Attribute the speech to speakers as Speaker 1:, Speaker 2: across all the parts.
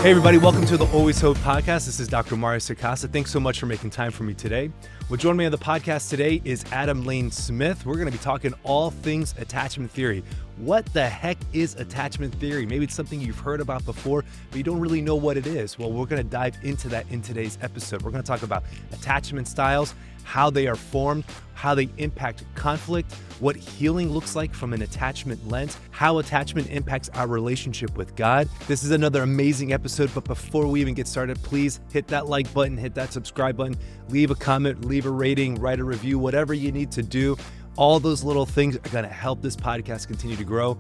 Speaker 1: Hey everybody, welcome to the Always Hope podcast. This is Dr. Mario Sakasa. Thanks so much for making time for me today. Well, joining me on the podcast today is Adam Lane Smith. We're going to be talking all things attachment theory. What the heck is attachment theory? Maybe it's something you've heard about before, but you don't really know what it is. Well, we're going to dive into that in today's episode. We're going to talk about attachment styles, how they are formed, how they impact conflict, what healing looks like from an attachment lens, how attachment impacts our relationship with God. This is another amazing episode, but before we even get started, please hit that like button, hit that subscribe button, leave a comment, leave a rating, write a review, whatever you need to do. All those little things are gonna help this podcast continue to grow.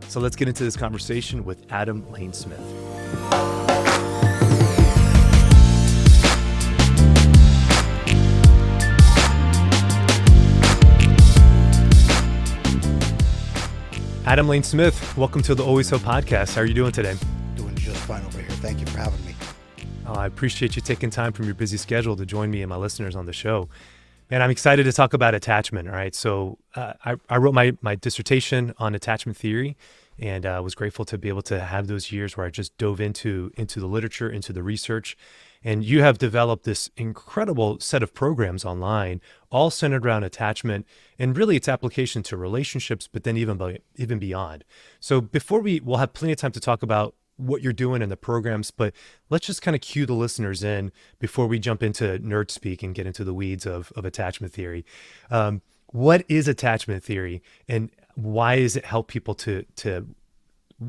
Speaker 1: So let's get into this conversation with Adam Lane Smith. Adam Lane Smith, welcome to the Always Hope podcast. How are you doing today?
Speaker 2: Doing just fine over here. Thank you for having me.
Speaker 1: I appreciate you taking time from your busy schedule to join me and my listeners on the show. Man, I'm excited to talk about attachment. All right. So I wrote my dissertation on attachment theory, and I was grateful to be able to have those years where I just dove into the literature, into the research. And you have developed this incredible set of programs online, all centered around attachment and really its application to relationships, but then even beyond. So we'll have plenty of time to talk about what you're doing in the programs, but let's just kind of cue the listeners in before we jump into nerd speak and get into the weeds of attachment theory. What is attachment theory, and why does it help people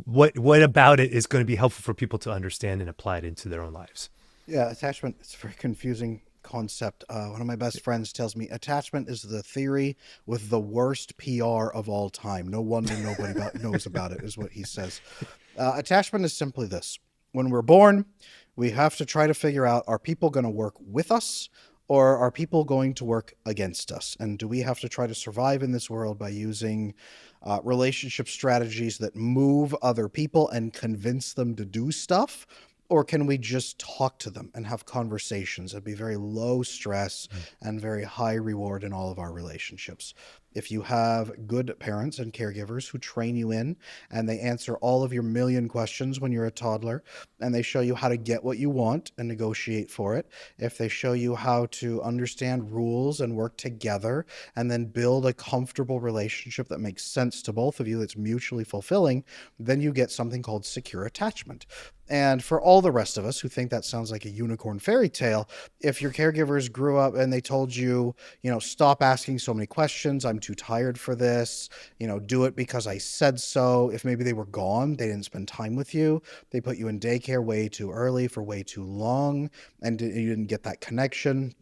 Speaker 1: what about it is going to be helpful for people to understand and apply it into their own lives?
Speaker 2: Yeah, attachment, it's a very confusing concept. One of my best friends tells me attachment is the theory with the worst PR of all time. No wonder nobody knows about it, is what he says. Attachment is simply this. When we're born, we have to try to figure out, are people going to work with us, or are people going to work against us? And do we have to try to survive in this world by using relationship strategies that move other people and convince them to do stuff? Or can we just talk to them and have conversations? It'd be very low stress and very high reward in all of our relationships. If you have good parents and caregivers who train you in and they answer all of your million questions when you're a toddler, and they show you how to get what you want and negotiate for it, if they show you how to understand rules and work together and then build a comfortable relationship that makes sense to both of you, that's mutually fulfilling, then you get something called secure attachment. And for all the rest of us who think that sounds like a unicorn fairy tale, if your caregivers grew up and they told you, stop asking so many questions, I'm too tired for this, do it because I said so. If maybe they were gone, they didn't spend time with you, they put you in daycare way too early for way too long, and you didn't get that connection.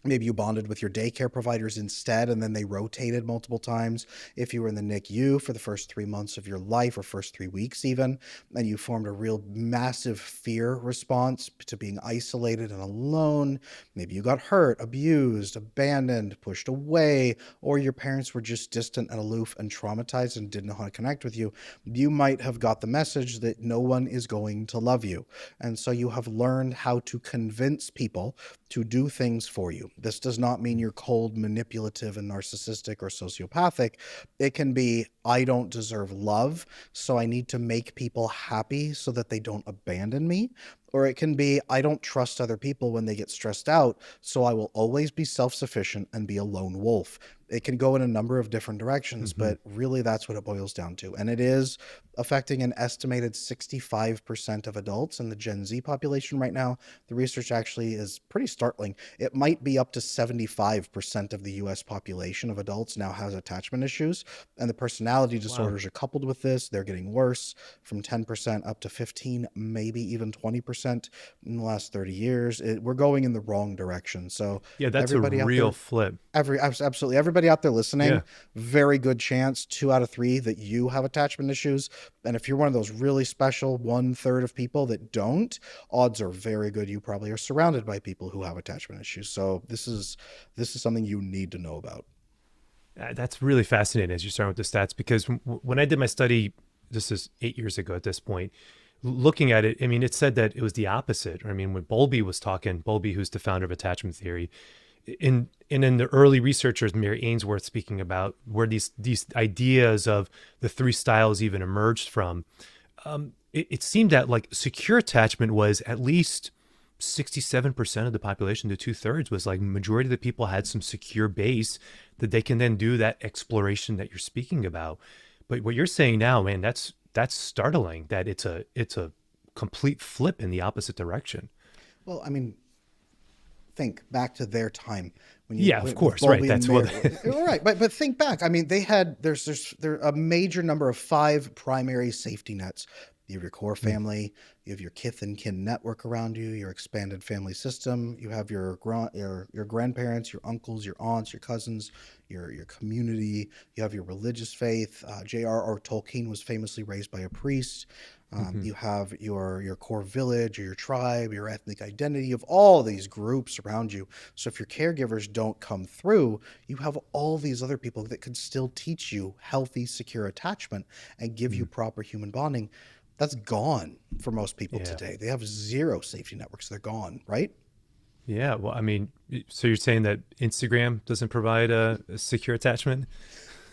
Speaker 2: Maybe you bonded with your daycare providers instead, and then they rotated multiple times. If you were in the NICU for the first 3 months of your life, or first 3 weeks even, and you formed a real massive fear response to being isolated and alone, maybe you got hurt, abused, abandoned, pushed away, or your parents were just distant and aloof and traumatized and didn't know how to connect with you, you might have got the message that no one is going to love you. And so you have learned how to convince people to do things for you. This does not mean you're cold, manipulative, and narcissistic or sociopathic. It can be, I don't deserve love, so I need to make people happy so that they don't abandon me. Or it can be, I don't trust other people when they get stressed out, so I will always be self-sufficient and be a lone wolf. It can go in a number of different directions, but really that's what it boils down to. And it is affecting an estimated 65% of adults in the Gen Z population right now. The research actually is pretty startling. It might be up to 75% of the US population of adults now has attachment issues. And the personality disorders are coupled with this. They're getting worse, from 10% up to 15, maybe even 20% in the last 30 years. We're going in the wrong direction. So
Speaker 1: yeah, that's a real flip.
Speaker 2: Absolutely. Everybody out there listening, very good chance, 2 out of 3, that you have attachment issues. And if you're one of those really special 1/3 of people that don't, odds are very good you probably are surrounded by people who have attachment issues. So this is something you need to know about.
Speaker 1: That's really fascinating as you start with the stats, because when I did my study, this is 8 years ago at this point, looking at it, I mean, it said that it was the opposite. I mean, when Bowlby was talking, Bowlby, who's the founder of attachment theory, in the early researchers, Mary Ainsworth speaking about where these ideas of the 3 styles even emerged from, it seemed that like secure attachment was at least 67% of the population to 2/3 was like majority of the people had some secure base that they can then do that exploration that you're speaking about. But what you're saying now, man, that's startling that it's a complete flip in the opposite direction.
Speaker 2: Well, I mean, think back to their time when
Speaker 1: Yeah, of course, right. That's what.
Speaker 2: Right, but think back. I mean, they had there a major number of 5 primary safety nets. You have your core family, you have your kith and kin network around you, your expanded family system, you have your grandparents, your uncles, your aunts, your cousins, your community, you have your religious faith. J.R.R. Tolkien was famously raised by a priest. You have your core village or your tribe, your ethnic identity. You have all these groups around you. So if your caregivers don't come through, you have all these other people that could still teach you healthy, secure attachment and give you proper human bonding. That's gone for most people today. They have 0 safety networks. They're gone, right?
Speaker 1: Yeah. Well, I mean, so you're saying that Instagram doesn't provide a secure attachment?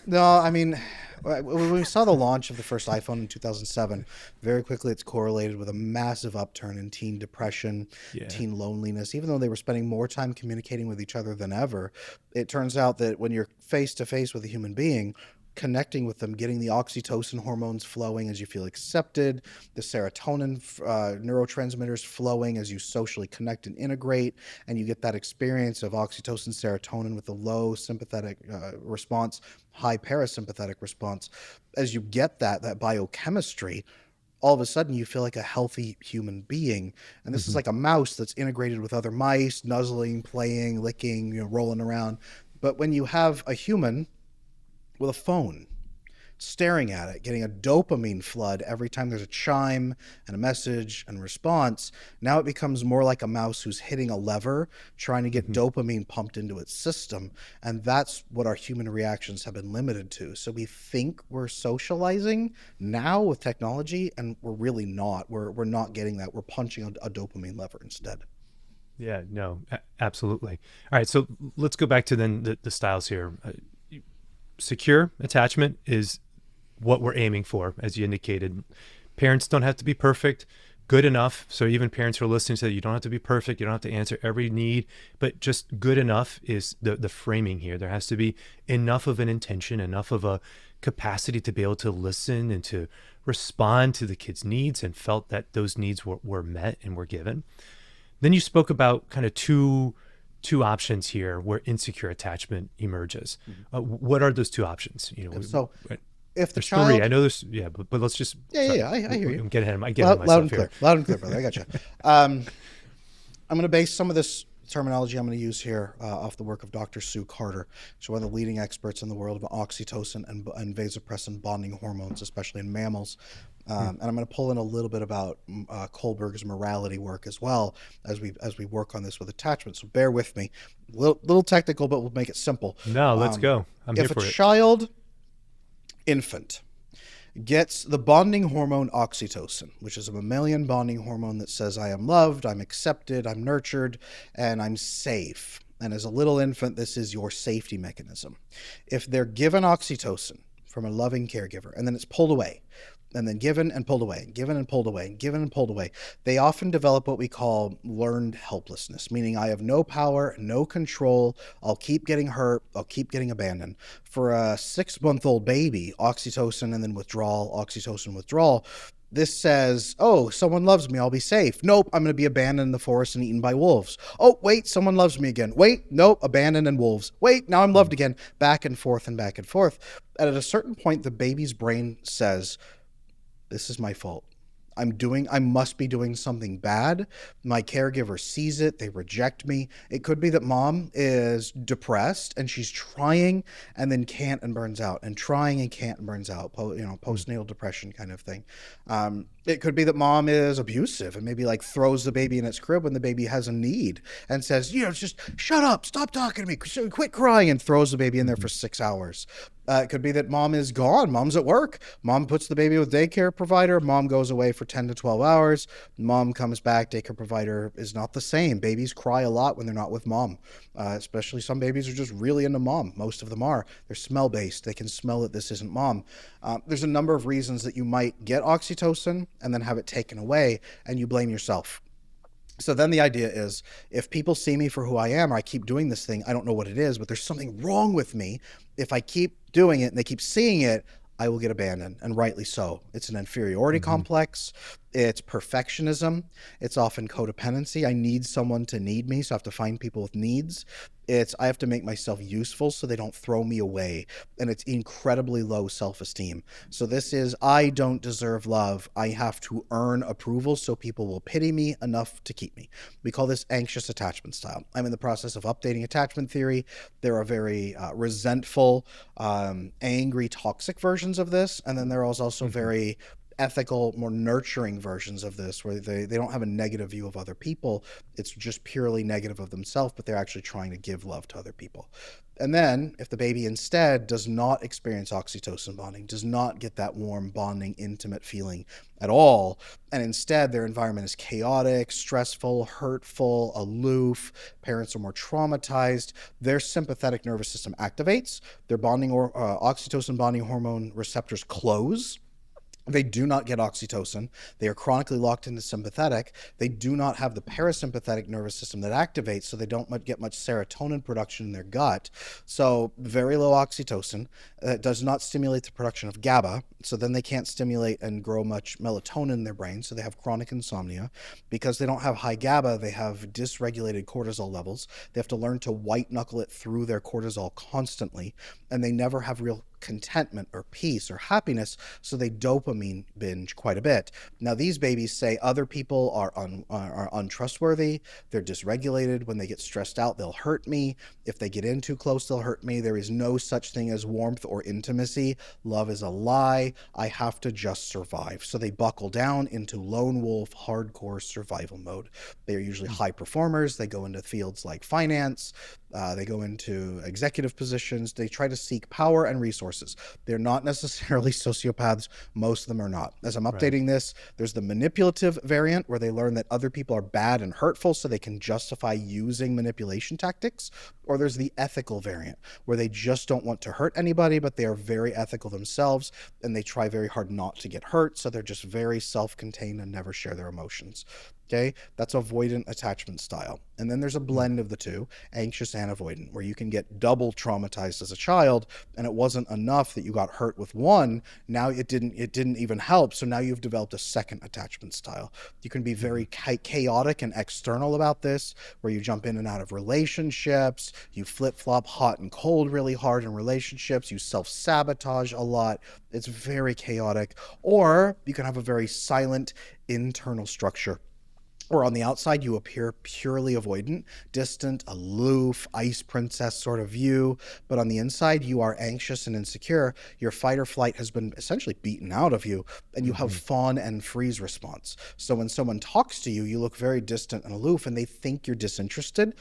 Speaker 2: No, I mean, when we saw the launch of the first iPhone in 2007, very quickly it's correlated with a massive upturn in teen depression, teen loneliness. Even though they were spending more time communicating with each other than ever, it turns out that when you're face to face with a human being, connecting with them, getting the oxytocin hormones flowing as you feel accepted, the serotonin neurotransmitters flowing as you socially connect and integrate, and you get that experience of oxytocin, serotonin with the low sympathetic response, high parasympathetic response. As you get that biochemistry, all of a sudden you feel like a healthy human being. And this is like a mouse that's integrated with other mice, nuzzling, playing, licking, rolling around. But when you have a human with a phone, staring at it, getting a dopamine flood every time there's a chime and a message and response, now it becomes more like a mouse who's hitting a lever, trying to get dopamine pumped into its system. And that's what our human reactions have been limited to. So we think we're socializing now with technology, and we're really not. We're not getting that. We're punching a dopamine lever instead.
Speaker 1: Yeah, no, absolutely. All right, so let's go back to then the styles here. Secure attachment is what we're aiming for, as you indicated. Parents don't have to be perfect, good enough. So even parents who are listening to that, you don't have to be perfect. You don't have to answer every need, but just good enough is the framing here. There has to be enough of an intention, enough of a capacity to be able to listen and to respond to the kid's needs, and felt that those needs were met and were given. Then you spoke about kind of two options here where insecure attachment emerges. What are those 2 options?
Speaker 2: So if the
Speaker 1: there's
Speaker 2: child,
Speaker 1: 3. I know there's, but let's just.
Speaker 2: I hear you.
Speaker 1: I'm getting ahead of myself
Speaker 2: loud and
Speaker 1: here.
Speaker 2: Loud and clear, brother. I got you. I'm going to base some of this terminology I'm going to use here off the work of Dr. Sue Carter. She's one of the leading experts in the world of oxytocin and vasopressin bonding hormones, especially in mammals. And I'm going to pull in a little bit about Kohlberg's morality work as well as we work on this with attachment. So bear with me. Little technical, but we'll make it simple.
Speaker 1: No, let's go. I'm here for it.
Speaker 2: If a child, infant, gets the bonding hormone oxytocin, which is a mammalian bonding hormone that says, I am loved, I'm accepted, I'm nurtured, and I'm safe. And as a little infant, this is your safety mechanism. If they're given oxytocin from a loving caregiver, and then it's pulled away, and then given and pulled away, given and pulled away, given and pulled away, they often develop what we call learned helplessness, meaning I have no power, no control, I'll keep getting hurt, I'll keep getting abandoned. For a 6-month-old baby, oxytocin and then withdrawal, oxytocin withdrawal, this says, oh, someone loves me, I'll be safe. Nope, I'm going to be abandoned in the forest and eaten by wolves. Oh, wait, someone loves me again. Wait, nope, abandoned and wolves. Wait, now I'm loved again. Back and forth and back and forth. And at a certain point, the baby's brain says, this is my fault. I must be doing something bad. My caregiver sees it. They reject me. It could be that mom is depressed and she's trying and then can't and burns out, and trying and can't and burns out, postnatal depression kind of thing. It could be that mom is abusive and maybe like throws the baby in its crib when the baby has a need and says, just shut up, stop talking to me, quit crying, and throws the baby in there for 6 hours. It could be that mom is gone. Mom's at work. Mom puts the baby with daycare provider. Mom goes away for 10 to 12 hours. Mom comes back. Daycare provider is not the same. Babies cry a lot when they're not with mom. Especially some babies are just really into mom. Most of them are. They're smell based. They can smell that this isn't mom. There's a number of reasons that you might get oxytocin and then have it taken away, and you blame yourself. So then the idea is, if people see me for who I am, or I keep doing this thing, I don't know what it is, but there's something wrong with me. If I keep doing it and they keep seeing it, I will get abandoned, and rightly so. It's an inferiority complex. It's perfectionism. It's often codependency. I need someone to need me, so I have to find people with needs. I have to make myself useful so they don't throw me away. And it's incredibly low self-esteem. So this is, I don't deserve love. I have to earn approval so people will pity me enough to keep me. We call this anxious attachment style. I'm in the process of updating attachment theory. There are very resentful, angry, toxic versions of this. And then there are also very ethical, more nurturing versions of this, where they don't have a negative view of other people. It's just purely negative of themselves, but they're actually trying to give love to other people. And then if the baby instead does not experience oxytocin bonding, does not get that warm, bonding, intimate feeling at all, and instead their environment is chaotic, stressful, hurtful, aloof, parents are more traumatized, their sympathetic nervous system activates, their bonding or oxytocin bonding hormone receptors close. They do not get oxytocin. They are chronically locked into sympathetic. They do not have the parasympathetic nervous system that activates, so they don't get much serotonin production in their gut. So very low oxytocin. Does not stimulate the production of GABA, so then they can't stimulate and grow much melatonin in their brain, so they have chronic insomnia. Because they don't have high GABA, they have dysregulated cortisol levels. They have to learn to white knuckle it through their cortisol constantly, and they never have real contentment or peace or happiness, so they dopamine binge quite a bit. Now these babies say other people are untrustworthy, they're dysregulated, when they get stressed out they'll hurt me, if they get in too close they'll hurt me, there is no such thing as warmth or intimacy, love is a lie, I have to just survive. So they buckle down into lone wolf hardcore survival mode. They are usually high performers. They go into fields like finance, they go into executive positions, they try to seek power and resources. They're not necessarily sociopaths. Most of them are not. As I'm updating this, there's the manipulative variant where they learn that other people are bad and hurtful so they can justify using manipulation tactics. Or there's the ethical variant where they just don't want to hurt anybody, but they are very ethical themselves and they try very hard not to get hurt. So they're just very self-contained and never share their emotions. Okay, that's avoidant attachment style. And then there's a blend of the two, anxious and avoidant, where you can get double traumatized as a child, and it wasn't enough that you got hurt with one. Now it didn't even help. So now you've developed a second attachment style. You can be very chaotic and external about this, where you jump in and out of relationships, you flip-flop hot and cold really hard in relationships, you self-sabotage a lot. It's very chaotic. Or you can have a very silent internal structure, or on the outside, you appear purely avoidant, distant, aloof, ice princess sort of view. But on the inside, you are anxious and insecure. Your fight or flight has been essentially beaten out of you, and you have fawn and freeze response. So when someone talks to you, you look very distant and aloof, and they think you're disinterested,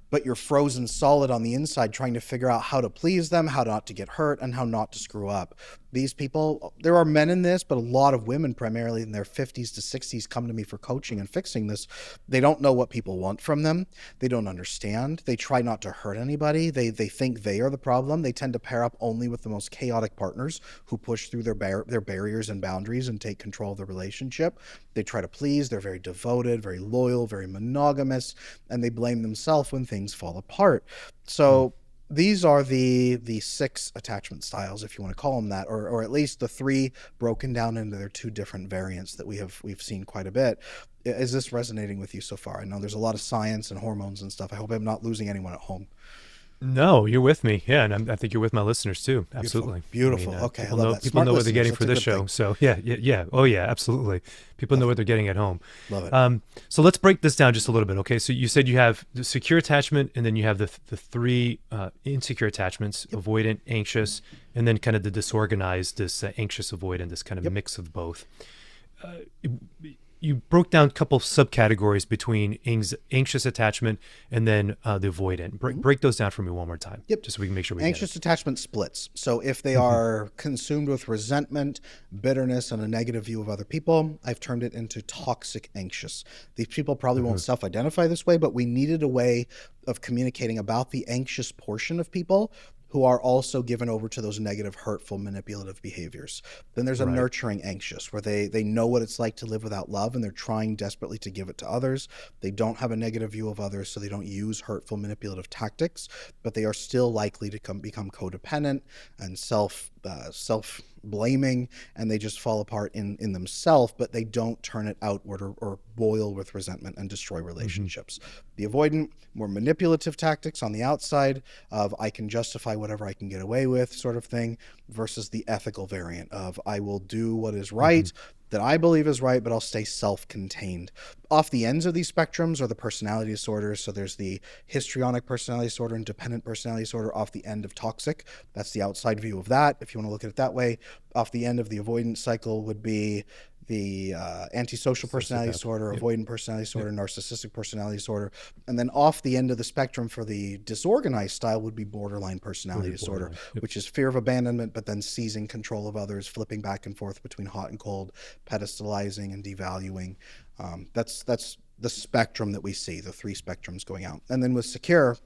Speaker 2: but you're frozen solid on the inside trying to figure out how to please them, how not to get hurt, and how not to screw up. These people, there are men in this, but a lot of women, primarily in their 50s to 60s, come to me for coaching and fixing this. They don't know what people want from them. They don't understand. They try not to hurt anybody. They think they are the problem. They tend to pair up only with the most chaotic partners who push through their barriers and boundaries and take control of the relationship. They try to please. They're very devoted, very loyal, very monogamous, and they blame themselves when things fall apart. So these are the 6 attachment styles, if you want to call them that, or at least the 3 broken down into their 2 different variants that we've seen quite a bit. Is this resonating with you so far? I know there's a lot of science and hormones and stuff. I hope I'm not losing anyone at home.
Speaker 1: No, you're with me. Yeah, and I think you're with my listeners too. Absolutely.
Speaker 2: Beautiful. I mean, okay,
Speaker 1: people know what they're getting for this show. Thing. So yeah. Oh yeah, absolutely. People know what they're getting at home.
Speaker 2: Love it.
Speaker 1: So let's break this down just a little bit. Okay, so you said you have the secure attachment, and then you have the 3 insecure attachments: avoidant, anxious, and then kind of the disorganized, this anxious avoidant, this kind of mix of both. you broke down a couple subcategories between anxious attachment and then the avoidant. Break those down for me one more time.
Speaker 2: Yep.
Speaker 1: Just so we can make sure we
Speaker 2: Anxious
Speaker 1: get it.
Speaker 2: attachment splits. So if they are consumed with resentment, bitterness, and a negative view of other people, I've turned it into toxic anxious. These people probably won't self-identify this way, but we needed a way of communicating about the anxious portion of people who are also given over to those negative, hurtful, manipulative behaviors. Then there's a nurturing anxious, where they know what it's like to live without love and they're trying desperately to give it to others. They don't have a negative view of others, so they don't use hurtful, manipulative tactics, but they are still likely to become codependent and self-blaming, and they just fall apart in themselves, but they don't turn it outward or boil with resentment and destroy relationships. The avoidant, more manipulative tactics on the outside of I can justify whatever I can get away with sort of thing, versus the ethical variant of I will do what is right, that I believe is right, but I'll stay self-contained. Off the ends of these spectrums are the personality disorders. So there's the histrionic personality disorder and dependent personality disorder off the end of toxic. That's the outside view of that, if you want to look at it that way. Off the end of the avoidance cycle would be the antisocial personality disorder, avoidant personality disorder, narcissistic personality disorder. And then off the end of the spectrum for the disorganized style would be borderline personality disorder, which is fear of abandonment, but then seizing control of others, flipping back and forth between hot and cold, pedestalizing and devaluing. That's the spectrum that we see, the three spectrums going out. And then with secure,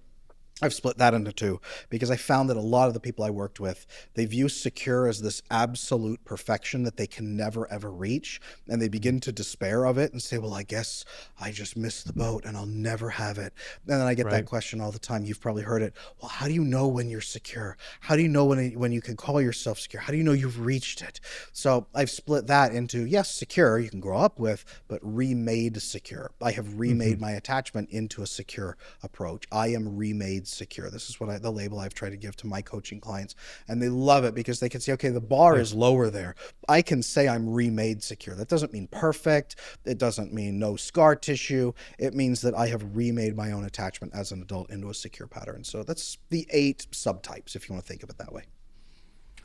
Speaker 2: I've split that into two because I found that a lot of the people I worked with, they view secure as this absolute perfection that they can never, ever reach. And they begin to despair of it and say, well, I guess I just missed the boat and I'll never have it. And then I get that question all the time. You've probably heard it. Well, how do you know when you're secure? How do you know when you can call yourself secure? How do you know you've reached it? So I've split that into, yes, secure you can grow up with, but remade secure. I have remade my attachment into a secure approach. I am remade secure. This is what the label I've tried to give to my coaching clients, and they love it because they can say, okay, the bar is lower there. I can say I'm remade secure. That doesn't mean perfect. It doesn't mean no scar tissue. It means that I have remade my own attachment as an adult into a secure pattern. So that's the 8 subtypes, if you want to think of it that way.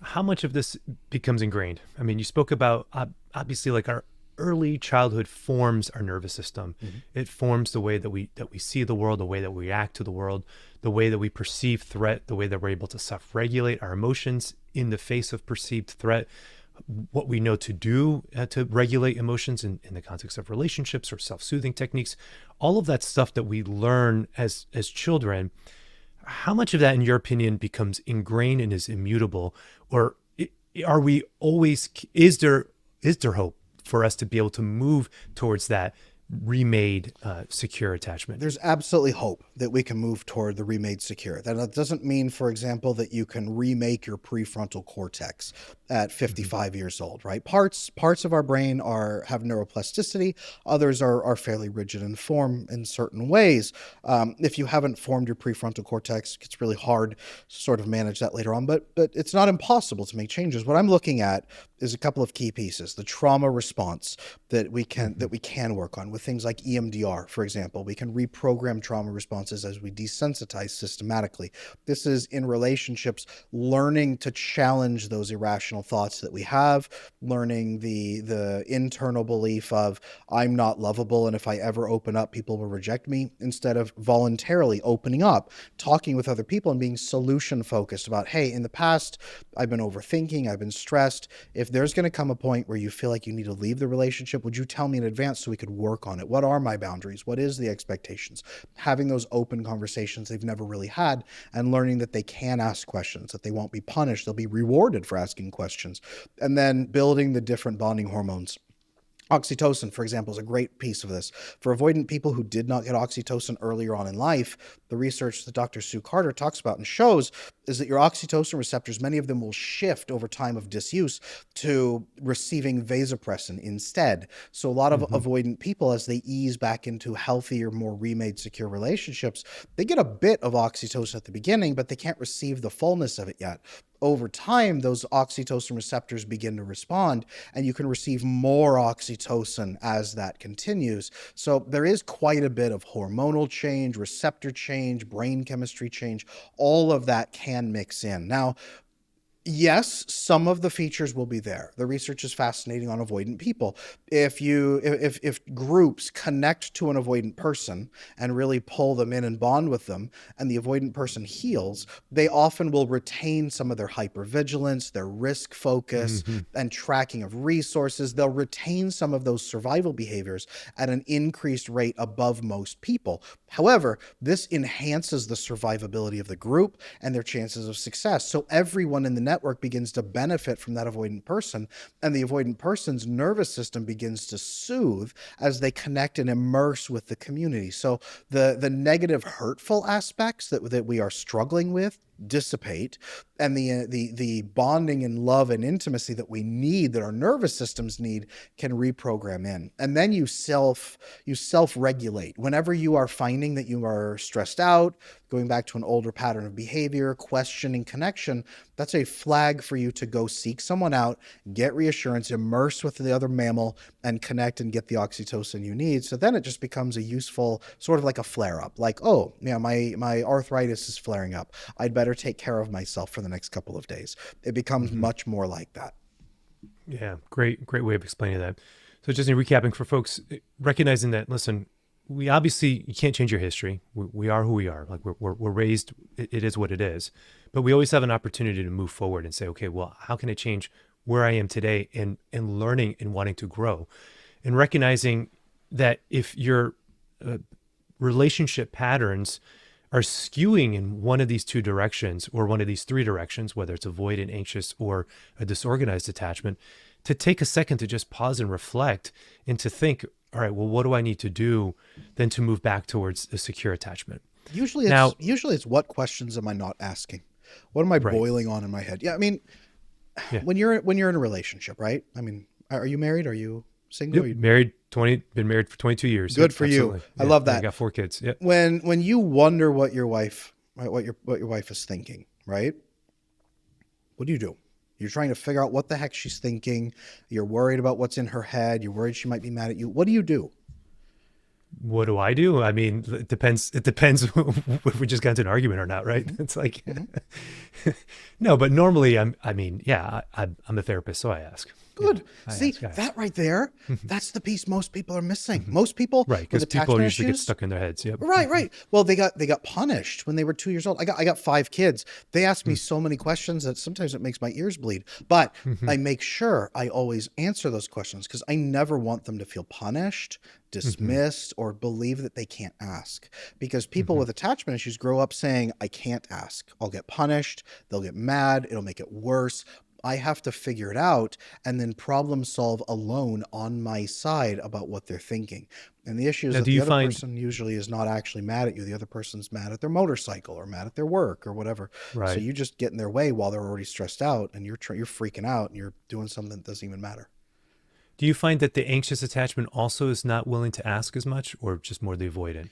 Speaker 1: How much of this becomes ingrained? I mean, you spoke about obviously like our early childhood forms our nervous system. It forms the way that we see the world, the way that we react to the world, the way that we perceive threat, the way that we're able to self-regulate our emotions in the face of perceived threat, what we know to do to regulate emotions in the context of relationships or self-soothing techniques, all of that stuff that we learn as children. How much of that, in your opinion, becomes ingrained and is immutable, or are we always? Is there hope for us to be able to move towards that remade secure attachment?
Speaker 2: There's absolutely hope that we can move toward the remade secure. That doesn't mean, for example, that you can remake your prefrontal cortex at 55 years old, right? Parts of our brain have neuroplasticity. Others are fairly rigid in form in certain ways. If you haven't formed your prefrontal cortex, it's really hard to sort of manage that later on, but it's not impossible to make changes. What I'm looking at is a couple of key pieces. The trauma response that we can work on with things like EMDR, for example. We can reprogram trauma responses as we desensitize systematically. This is in relationships, learning to challenge those irrational thoughts that we have, learning the internal belief of I'm not lovable, and if I ever open up, people will reject me, instead of voluntarily opening up, talking with other people and being solution focused about, hey, in the past, I've been overthinking, I've been stressed. If there's going to come a point where you feel like you need to leave the relationship, would you tell me in advance so we could work on it? What are my boundaries? What is the expectations? Having those open conversations they've never really had, and learning that they can ask questions, that they won't be punished. They'll be rewarded for asking questions. And then building the different bonding hormones. Oxytocin, for example, is a great piece of this. For avoidant people who did not get oxytocin earlier on in life, the research that Dr. Sue Carter talks about and shows is that your oxytocin receptors, many of them will shift over time of disuse to receiving vasopressin instead. So a lot of avoidant people, as they ease back into healthier, more remade, secure relationships, they get a bit of oxytocin at the beginning, but they can't receive the fullness of it yet. Over time, those oxytocin receptors begin to respond, and you can receive more oxytocin as that continues. So there is quite a bit of hormonal change, receptor change, brain chemistry change. All of that can mix in. Now, Yes, some of the features will be there. The research is fascinating on avoidant people. If groups connect to an avoidant person and really pull them in and bond with them, and the avoidant person heals, they often will retain some of their hypervigilance, their risk focus,
Speaker 1: Hmm.
Speaker 2: and tracking of resources. They'll retain some of those survival behaviors at an increased rate above most people. However, this enhances the survivability of the group and their chances of success. So everyone in the network begins to benefit from that avoidant person, and the avoidant person's nervous system begins to soothe as they connect and immerse with the community. So the negative, hurtful aspects that we are struggling with dissipate, and the bonding and love and intimacy that we need, that our nervous systems need, can reprogram in. And then you self-regulate whenever you are finding that you are stressed out, going back to an older pattern of behavior, questioning connection. That's a flag for you to go seek someone out, get reassurance, immerse with the other mammal, and connect and get the oxytocin you need. So then it just becomes a useful, sort of like a flare up, like, oh yeah, my arthritis is flaring up, I'd better take care of myself for the next couple of days. It becomes
Speaker 1: Hmm.
Speaker 2: much more like that.
Speaker 1: Yeah, great way of explaining that. So just in recapping for folks, recognizing that, listen, we obviously, you can't change your history. We are who we are. Like we're raised, it is what it is. But we always have an opportunity to move forward and say, okay, well, how can I change where I am today, and learning and wanting to grow, and recognizing that if your relationship patterns are skewing in one of these two directions or one of these three directions, whether it's avoidant, anxious, or a disorganized attachment, to take a second to just pause and reflect and to think, all right, well, what do I need to do then to move back towards a secure attachment?
Speaker 2: Usually
Speaker 1: Now,
Speaker 2: it's what questions am I not asking? What am I
Speaker 1: right.
Speaker 2: boiling on in my head? Yeah, I mean,
Speaker 1: Yeah.
Speaker 2: when you're in a relationship, right? I mean, are you married? Are you single?
Speaker 1: Yep. Been married for 22 years.
Speaker 2: Good
Speaker 1: Yep,
Speaker 2: for you.
Speaker 1: absolutely.
Speaker 2: I
Speaker 1: Yeah.
Speaker 2: love
Speaker 1: I
Speaker 2: that.
Speaker 1: got 4 kids. Yep.
Speaker 2: When you wonder what your wife, right, what your wife is thinking, right? What do? You're trying to figure out what the heck she's thinking. You're worried about what's in her head. You're worried she might be mad at you. What do you do?
Speaker 1: What do I do? I mean, it depends. It depends if we just got into an argument or not, right?
Speaker 2: Mm-hmm.
Speaker 1: It's like,
Speaker 2: Mm-hmm.
Speaker 1: no, but normally I'm a therapist, so I ask.
Speaker 2: Good.
Speaker 1: I
Speaker 2: See,
Speaker 1: ask, I ask.
Speaker 2: that right there, that's the piece most people are missing. Most people
Speaker 1: Right.
Speaker 2: with
Speaker 1: Because people
Speaker 2: attachment
Speaker 1: usually get
Speaker 2: issues,
Speaker 1: stuck in their heads. Yep.
Speaker 2: right. Well, they got punished when they were 2 years old. I got 5 kids. They ask me so many questions that sometimes it makes my ears bleed. But
Speaker 1: Mm-hmm.
Speaker 2: I make sure I always answer those questions, because I never want them to feel punished,
Speaker 1: Mm-hmm.
Speaker 2: dismissed, or believe that they can't ask. Because people
Speaker 1: Mm-hmm.
Speaker 2: with attachment issues grow up saying, I can't ask. I'll get punished. They'll get mad. It'll make it worse. I have to figure it out and then problem solve alone on my side about what they're thinking. And the issue is
Speaker 1: Now,
Speaker 2: that
Speaker 1: do
Speaker 2: the
Speaker 1: you
Speaker 2: other
Speaker 1: find,
Speaker 2: person usually is not actually mad at you. The other person's mad at their motorcycle or mad at their work or whatever. So
Speaker 1: right?
Speaker 2: you just get in their way while they're already stressed out, and you're freaking out and you're doing something that doesn't even matter.
Speaker 1: Do you find that the anxious attachment also is not willing to ask as much, or just more the avoidant?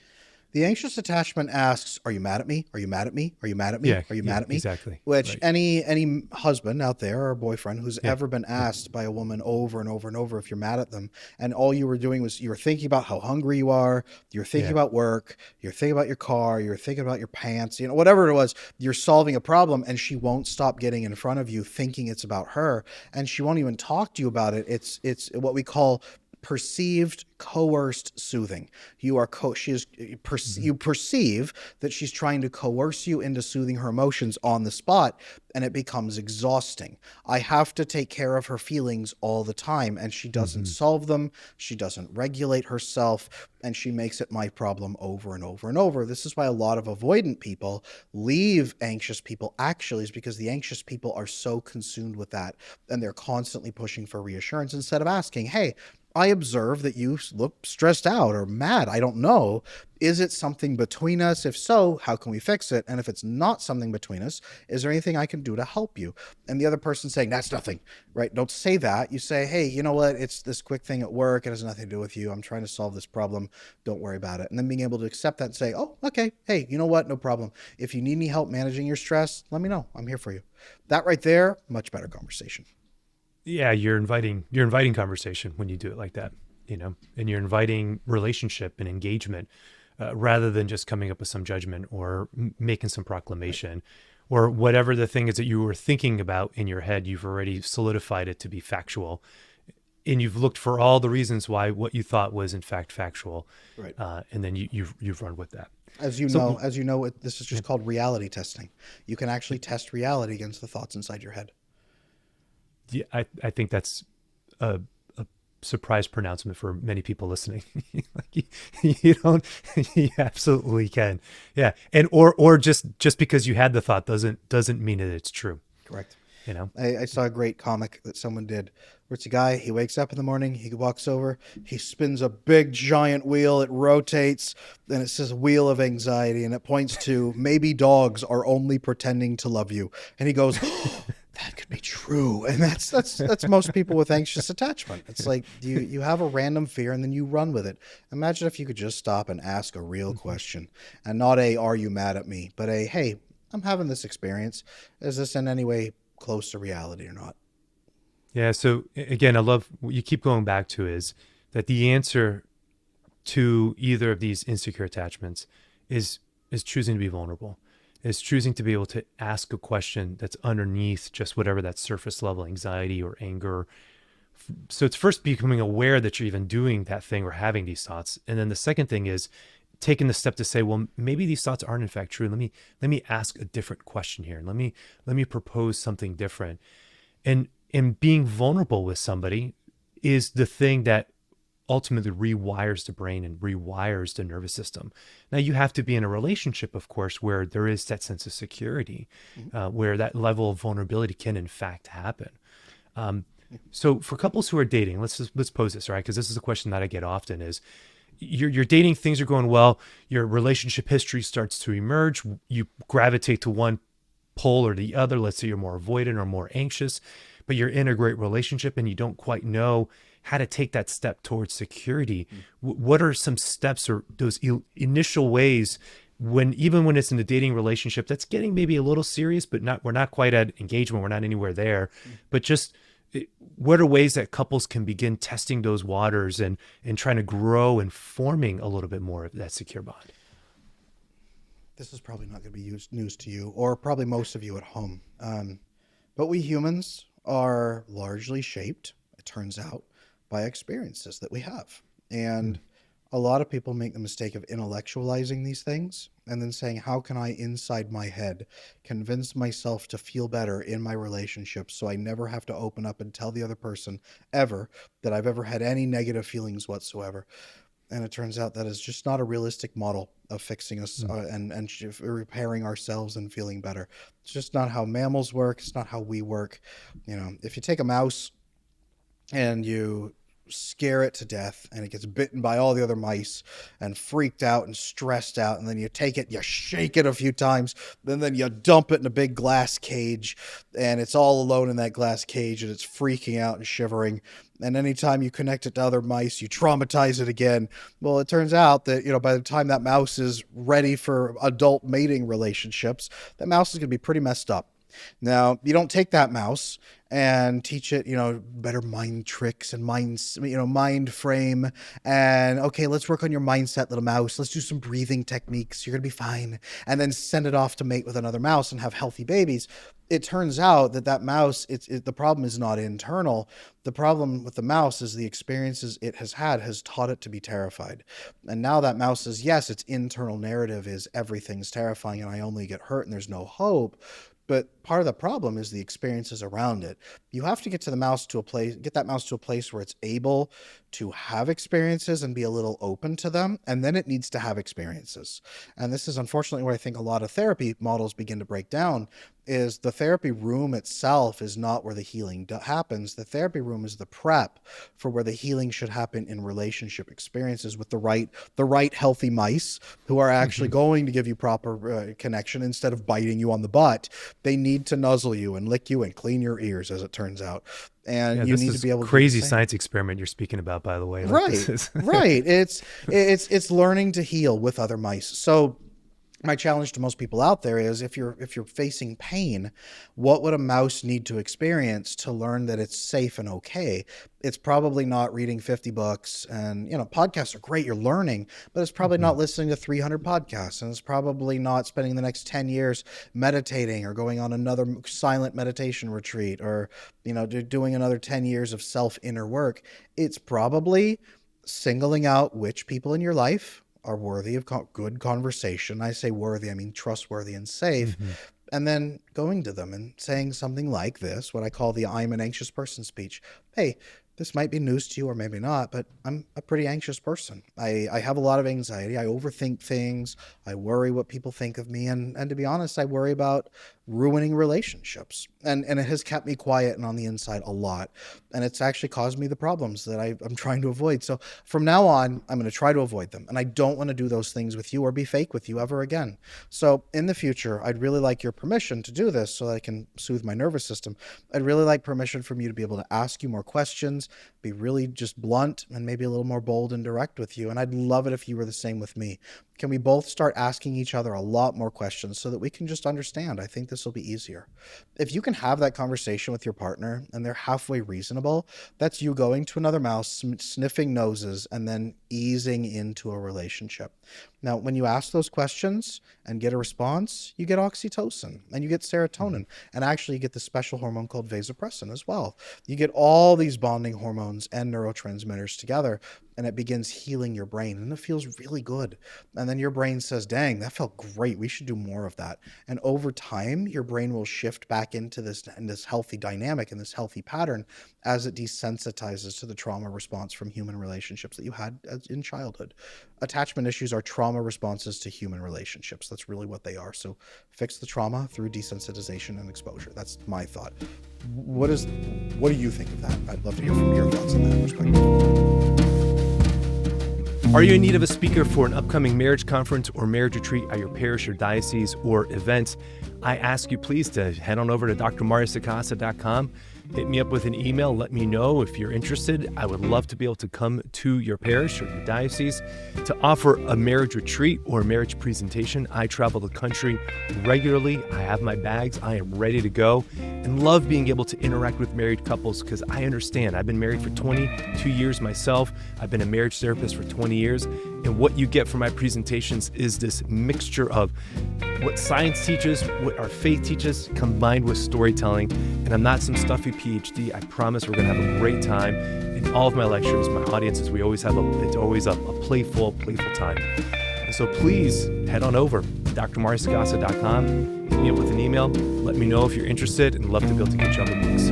Speaker 2: The anxious attachment asks, are you mad at me? Are you mad at me? Are you mad at me?
Speaker 1: Yeah.
Speaker 2: Are you
Speaker 1: Yeah.
Speaker 2: mad at me?
Speaker 1: Exactly.
Speaker 2: Which
Speaker 1: Right.
Speaker 2: any husband out there or boyfriend who's
Speaker 1: Yeah.
Speaker 2: ever been asked by a woman over and over and over if you're mad at them, and all you were doing was you were thinking about how hungry you are, you're thinking
Speaker 1: Yeah.
Speaker 2: about work, you're thinking about your car, you're thinking about your pants, whatever it was, you're solving a problem, and she won't stop getting in front of you thinking it's about her, and she won't even talk to you about it. It's what we call perceived coerced soothing.
Speaker 1: Mm-hmm.
Speaker 2: You perceive that she's trying to coerce you into soothing her emotions on the spot, and it becomes exhausting. I have to take care of her feelings all the time, and she doesn't
Speaker 1: Mm-hmm.
Speaker 2: solve them. She doesn't regulate herself, and she makes it my problem over and over and over. This is why a lot of avoidant people leave anxious people, actually, is because the anxious people are so consumed with that, and they're constantly pushing for reassurance instead of asking, hey, I observe that you look stressed out or mad. I don't know. Is it something between us? If so, how can we fix it? And if it's not something between us, is there anything I can do to help you? And the other person saying, that's nothing, right? Don't say that. You say, hey, you know what? It's this quick thing at work. It has nothing to do with you. I'm trying to solve this problem. Don't worry about it. And then being able to accept that and say, oh, okay. Hey, you know what? No problem. If you need any help managing your stress, let me know. I'm here for you. That right there, much better conversation.
Speaker 1: Yeah, you're inviting conversation when you do it like that, and you're inviting relationship and engagement, rather than just coming up with some judgment or making some
Speaker 2: Right.
Speaker 1: proclamation, or whatever the thing is that you were thinking about in your head, you've already solidified it to be factual. And you've looked for all the reasons why what you thought was in fact factual.
Speaker 2: Right.
Speaker 1: And then you've run with that.
Speaker 2: As you know, this is just called reality testing. You can actually test reality against the thoughts inside your head.
Speaker 1: Yeah, I think that's a surprise pronouncement for many people listening. Like you don't, you absolutely can. Yeah. And, or just because you had the thought doesn't mean that it's true.
Speaker 2: Correct.
Speaker 1: You know,
Speaker 2: I saw a great comic that someone did where it's a guy, he wakes up in the morning, he walks over, he spins a big giant wheel, it rotates, and it says wheel of anxiety, and it points to maybe dogs are only pretending to love you. And he goes, oh, that could be true. And that's most people with anxious attachment. It's like you have a random fear and then you run with it. Imagine if you could just stop and ask a real question, and not a, are you mad at me? But a, hey, I'm having this experience. Is this in any way close to reality or not?
Speaker 1: Yeah. So again, I love what you keep going back to is that the answer to either of these insecure attachments is choosing to be vulnerable, is choosing to be able to ask a question that's underneath just whatever that surface level anxiety or anger. So it's first becoming aware that you're even doing that thing or having these thoughts. And then the second thing is taking the step to say, well, maybe these thoughts aren't in fact true. Let me ask a different question here. Let me propose something different. And being vulnerable with somebody is the thing that ultimately rewires the brain and rewires the nervous system. Now you have to be in a relationship, of course, where there is that sense of security, where that level of vulnerability can in fact happen. So for couples who are dating, let's pose this, right? Because this is a question that I get often is, you're dating, things are going well, your relationship history starts to emerge, you gravitate to one pole or the other. Let's say you're more avoidant or more anxious, but you're in a great relationship and you don't quite know how to take that step towards security. What are some steps or those initial ways even when it's in the dating relationship that's getting maybe a little serious, but we're not quite at engagement, we're not anywhere there, but just what are ways that couples can begin testing those waters and trying to grow and forming a little bit more of that secure bond?
Speaker 2: This is probably not going to be news to you, or probably most of you at home. But we humans are largely shaped, it turns out, by experiences that we have. And a lot of people make the mistake of intellectualizing these things and then saying, how can I, inside my head, convince myself to feel better in my relationship so I never have to open up and tell the other person ever that I've ever had any negative feelings whatsoever. And it turns out that is just not a realistic model of fixing us and repairing ourselves and feeling better. It's just not how mammals work. It's not how we work. You know, if you take a mouse and you scare it to death and it gets bitten by all the other mice and freaked out and stressed out, and then you take it, you shake it a few times, and then you dump it in a big glass cage, and it's all alone in that glass cage and it's freaking out and shivering. And anytime you connect it to other mice, you traumatize it again. Well, it turns out that, by the time that mouse is ready for adult mating relationships, that mouse is going to be pretty messed up. Now, you don't take that mouse and teach it, better mind tricks and mind frame. And okay, let's work on your mindset, little mouse. Let's do some breathing techniques. You're going to be fine. And then send it off to mate with another mouse and have healthy babies. It turns out that mouse, the problem is not internal. The problem with the mouse is the experiences it has taught it to be terrified. And now that mouse says, yes, its internal narrative is everything's terrifying and I only get hurt and there's no hope. But part of the problem is the experiences around it. You have to get that mouse to a place where it's able to have experiences and be a little open to them. And then it needs to have experiences. And this is unfortunately where I think a lot of therapy models begin to break down, is the therapy room itself is not where the healing happens. The therapy room is the prep for where the healing should happen in relationship experiences with the right healthy mice who are actually going to give you proper connection instead of biting you on the butt. They need to nuzzle you and lick you and clean your ears, as it turns out. And you need to be able to
Speaker 1: crazy science experiment you're speaking about, by the way.
Speaker 2: Right. Right. It's learning to heal with other mice. So My challenge to most people out there is if you're facing pain, what would a mouse need to experience to learn that it's safe and okay? It's probably not reading 50 books, and podcasts are great, you're learning, but it's probably
Speaker 1: Mhm.
Speaker 2: not listening to 300 podcasts, and it's probably not spending the next 10 years meditating or going on another silent meditation retreat, or doing another 10 years of self inner work. It's probably singling out which people in your life are worthy of good conversation. I say worthy, I mean trustworthy and safe.
Speaker 1: Mhm.
Speaker 2: And then going to them and saying something like this, what I call the I'm an anxious person speech. Hey, this might be news to you or maybe not, but I'm a pretty anxious person. I have a lot of anxiety. I overthink things. I worry what people think of me. And to be honest, I worry about ruining relationships. And it has kept me quiet and on the inside a lot. And it's actually caused me the problems that I'm trying to avoid. So from now on, I'm going to try to avoid them. And I don't want to do those things with you or be fake with you ever again. So in the future, I'd really like your permission to do this so that I can soothe my nervous system. I'd really like permission from you to be able to ask you more questions, be really just blunt and maybe a little more bold and direct with you. And I'd love it if you were the same with me. Can we both start asking each other a lot more questions so that we can just understand? I think this will be easier. If you can have that conversation with your partner and they're halfway reasonable, that's you going to another mouse, sniffing noses, and then easing into a relationship. Now, when you ask those questions and get a response, you get oxytocin and you get serotonin, and actually you get the special hormone called vasopressin as well. You get all these bonding hormones and neurotransmitters together, and it begins healing your brain, and it feels really good. And then your brain says, dang, that felt great. We should do more of that. And over time, your brain will shift back into this healthy dynamic and this healthy pattern as it desensitizes to the trauma response from human relationships that you had in childhood. Attachment issues are trauma responses to human relationships. That's really what they are. So fix the trauma through desensitization and exposure. That's my thought. What do you think of that? I'd love to hear from your thoughts on that perspective.
Speaker 1: Are you in need of a speaker for an upcoming marriage conference or marriage retreat at your parish or diocese or event? I ask you please to head on over to drmariusacasa.com. Hit me up with an email. Let me know if you're interested. I would love to be able to come to your parish or your diocese to offer a marriage retreat or marriage presentation. I travel the country regularly. I have my bags. I am ready to go and love being able to interact with married couples because I understand. I've been married for 22 years myself. I've been a marriage therapist for 20 years. And what you get from my presentations is this mixture of what science teaches, what our faith teaches, combined with storytelling. And I'm not some stuffy PhD. I promise we're going to have a great time. In all of my lectures, my audiences, it's always a playful time. And so please head on over to drmariusacasa.com, hit me up with an email, let me know if you're interested, and love to be able to get you on the books.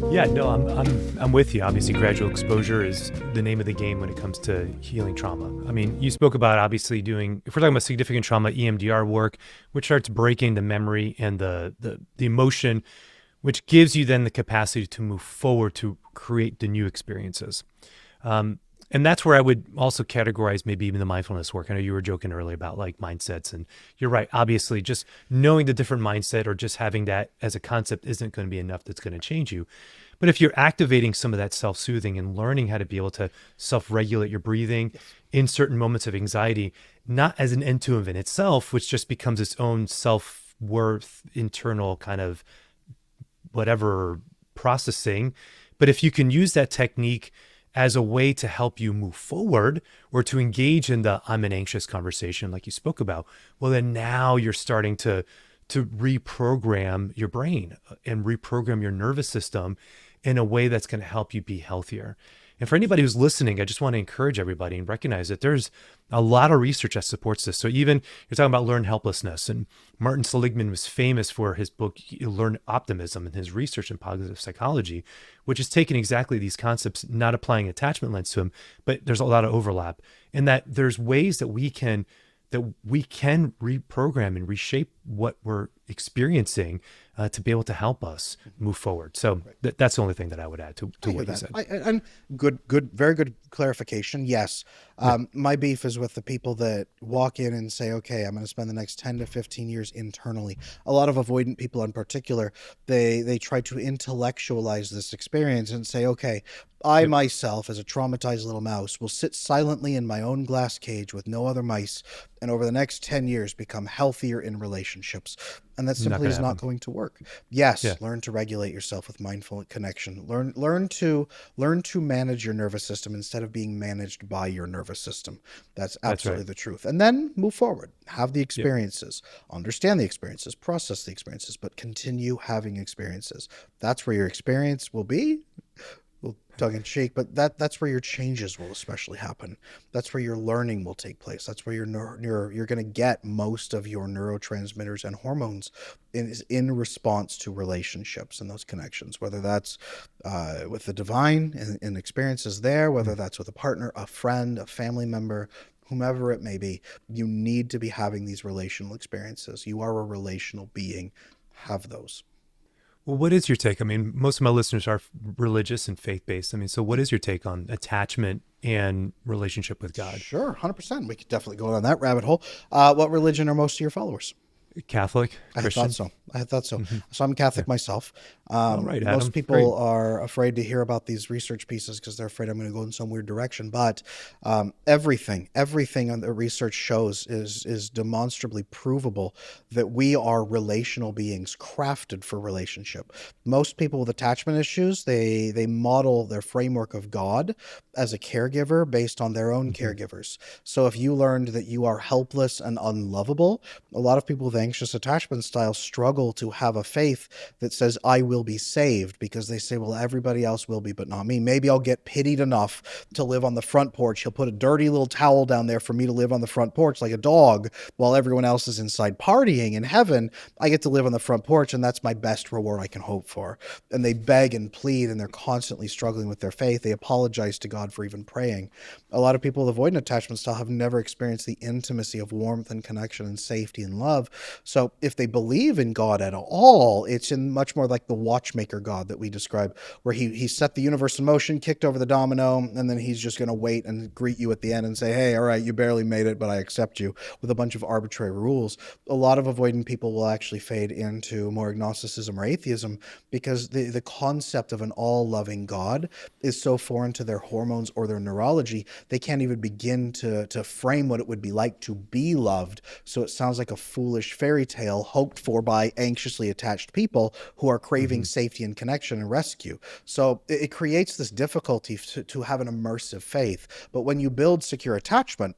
Speaker 1: Yeah, no, I'm with you. Obviously, gradual exposure is the name of the game when it comes to healing trauma. I mean, you spoke about obviously doing, if we're talking about significant trauma, EMDR work, which starts breaking the memory and the emotion, which gives you then the capacity to move forward to create the new experiences. And that's where I would also categorize maybe even the mindfulness work. I know you were joking earlier about like mindsets, and you're right. Obviously, just knowing the different mindset or just having that as a concept isn't going to be enough that's going to change you. But if you're activating some of that self-soothing and learning how to be able to self-regulate your breathing in certain moments of anxiety, not as an end to in itself, which just becomes its own self-worth, internal kind of whatever processing. But if you can use that technique as a way to help you move forward or to engage in the I'm an anxious conversation like you spoke about, well, then now you're starting to reprogram your brain and reprogram your nervous system in a way that's going to help you be healthier. And for anybody who's listening, I just want to encourage everybody and recognize that there's a lot of research that supports this. So even you're talking about learned helplessness, and Martin Seligman was famous for his book, Learn Optimism, and his research in positive psychology, which is taking exactly these concepts, not applying attachment lens to them, but there's a lot of overlap in that there's ways that we can reprogram and reshape what we're experiencing to be able to help us move forward. So that's the only thing that I would add to
Speaker 2: I hear
Speaker 1: what you
Speaker 2: that.
Speaker 1: said.
Speaker 2: And very good clarification. Yes. My beef is with the people that walk in and say, okay, I'm going to spend the next 10 to 15 years internally. A lot of avoidant people in particular, they try to intellectualize this experience and say, okay, I
Speaker 1: Yep.
Speaker 2: myself, as a traumatized little mouse, will sit silently in my own glass cage with no other mice, and over the next 10 years become healthier in relationships. And that
Speaker 1: Not
Speaker 2: simply
Speaker 1: going to
Speaker 2: is not
Speaker 1: happen.
Speaker 2: going to work. Yes,
Speaker 1: Yeah,
Speaker 2: learn to regulate yourself with mindful connection. Learn to manage your nervous system instead of being managed by your nervous system. That's
Speaker 1: that's right.
Speaker 2: absolutely the truth. And then move forward. Have the
Speaker 1: Yep.
Speaker 2: experiences, understand the experiences, process the experiences, but continue having experiences. That's where your experience will be. Well, tongue in cheek, but that's where your changes will especially happen. That's where your learning will take place. That's where you're going to get most of your neurotransmitters and hormones in response to relationships and those connections. Whether that's with the divine and experiences there, whether
Speaker 1: Mm.
Speaker 2: that's with a partner, a friend, a family member, whomever it may be, you need to be having these relational experiences. You are a relational being. Have those.
Speaker 1: Well, what is your take? I mean, most of my listeners are religious and faith-based. I mean, so what is your take on attachment and relationship with God?
Speaker 2: Sure, 100%. We could definitely go down that rabbit hole. What religion are most of your followers?
Speaker 1: Catholic,
Speaker 2: I had thought
Speaker 1: Christian?
Speaker 2: so. I had thought so.
Speaker 1: Hmm.
Speaker 2: So I'm
Speaker 1: Yeah.
Speaker 2: Catholic myself.
Speaker 1: All right,
Speaker 2: Most
Speaker 1: Adam. Great.
Speaker 2: people are afraid to hear about these research pieces because they're afraid I'm going to go in some weird direction. But everything on the research shows is demonstrably provable that we are relational beings crafted for relationship. Most people with attachment issues, they model their framework of God as a caregiver based on their own
Speaker 1: Hmm.
Speaker 2: caregivers. So if you learned that you are helpless and unlovable, a lot of people with anxious attachment style struggle to have a faith that says, I will be saved, because they say, well, everybody else will be, but not me. Maybe I'll get pitied enough to live on the front porch. He'll put a dirty little towel down there for me to live on the front porch like a dog while everyone else is inside partying. In heaven, I get to live on the front porch, and that's my best reward I can hope for. And they beg and plead, and they're constantly struggling with their faith. They apologize to God for even praying. A lot of people with avoidant attachment style have never experienced the intimacy of warmth and connection and safety and love. So if they believe in God at all, it's in much more like the watchmaker God that we describe, where he set the universe in motion, kicked over the domino, and then he's just going to wait and greet you at the end and say, hey, all right, you barely made it, but I accept you, with a bunch of arbitrary rules. A lot of avoidant people will actually fade into more agnosticism or atheism because the concept of an all-loving God is so foreign to their hormones or their neurology, they can't even begin to frame what it would be like to be loved. So it sounds like a foolish fairy tale hoped for by anxiously attached people who are craving
Speaker 1: Hmm.
Speaker 2: safety and connection and rescue. So it creates this difficulty to have an immersive faith. But when you build secure attachment,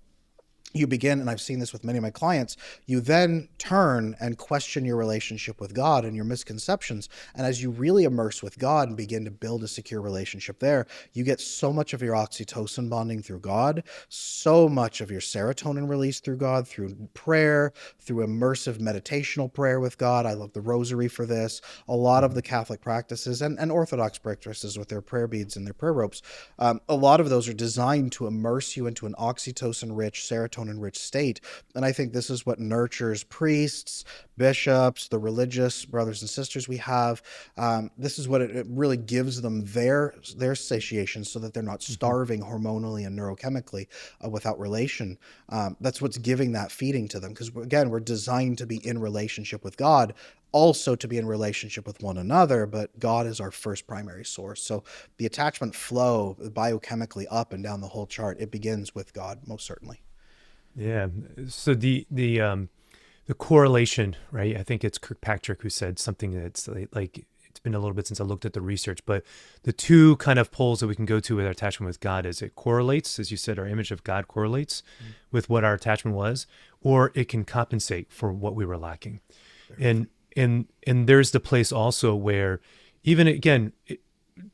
Speaker 2: you begin, and I've seen this with many of my clients, you then turn and question your relationship with God and your misconceptions. And as you really immerse with God and begin to build a secure relationship there, you get so much of your oxytocin bonding through God, so much of your serotonin release through God, through prayer, through immersive meditational prayer with God. I love the rosary for this. A lot of
Speaker 1: Hmm.
Speaker 2: the Catholic practices and Orthodox practices with their prayer beads and their prayer ropes, a lot of those are designed to immerse you into an oxytocin-rich, serotonin-rich state. And I think this is what nurtures priests, bishops, the religious brothers and sisters we have. This is what it really gives them their satiation, so that they're not
Speaker 1: Hmm.
Speaker 2: starving hormonally and neurochemically without relation. That's what's giving that feeding to them. Because again, we're designed to be in relationship with God, also to be in relationship with one another, but God is our first primary source. So the attachment flow biochemically up and down the whole chart, it begins with God, most certainly.
Speaker 1: Yeah. So the correlation, right? I think it's Kirkpatrick who said something that's like it's been a little bit since I looked at the research, but the two kind of poles that we can go to with our attachment with God is it correlates, as you said, our image of God correlates with what our attachment was, or it can compensate for what we were lacking. And there's the place also where even again,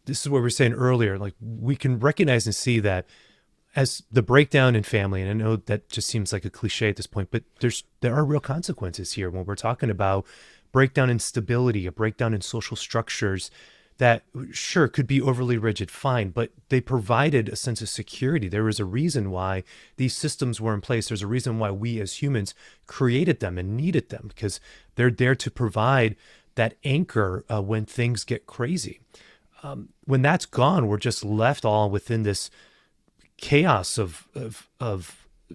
Speaker 1: this is what we were saying earlier, like we can recognize and see that as the breakdown in family, and I know that just seems like a cliche at this point, but there are real consequences here when we're talking about breakdown in stability, a breakdown in social structures. that sure could be overly rigid, fine, but they provided a sense of security. There was a reason why these systems were in place. There's a reason why we as humans created them and needed them, because they're there to provide that anchor when things get crazy. When that's gone, we're just left all within this chaos of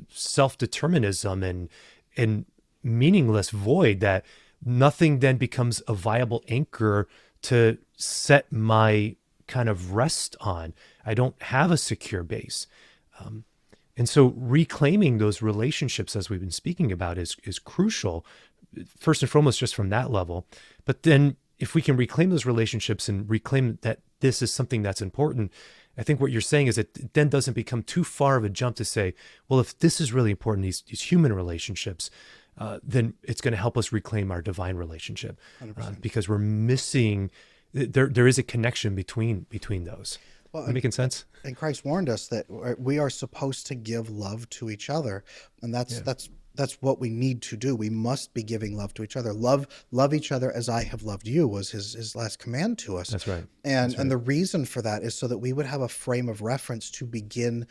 Speaker 1: self-determinism and meaningless void that nothing then becomes a viable anchor to set my kind of rest on. I don't have a secure base. And so reclaiming those relationships, as we've been speaking about, is crucial, first and foremost, just from that level. But then if we can reclaim those relationships and reclaim that this is something that's important, I think what you're saying is it then doesn't become too far of a jump to say, well, if this is really important, these human relationships, then it's going to help us reclaim our divine relationship, because we're missing, there is a connection between those. Well, making sense?
Speaker 2: And Christ warned us that we are supposed to give love to each other. And that's what we need to do. We must be giving love to each other. Love each other as I have loved you was his last command to us.
Speaker 1: That's right.
Speaker 2: And the reason for that is so that we would have a frame of reference to begin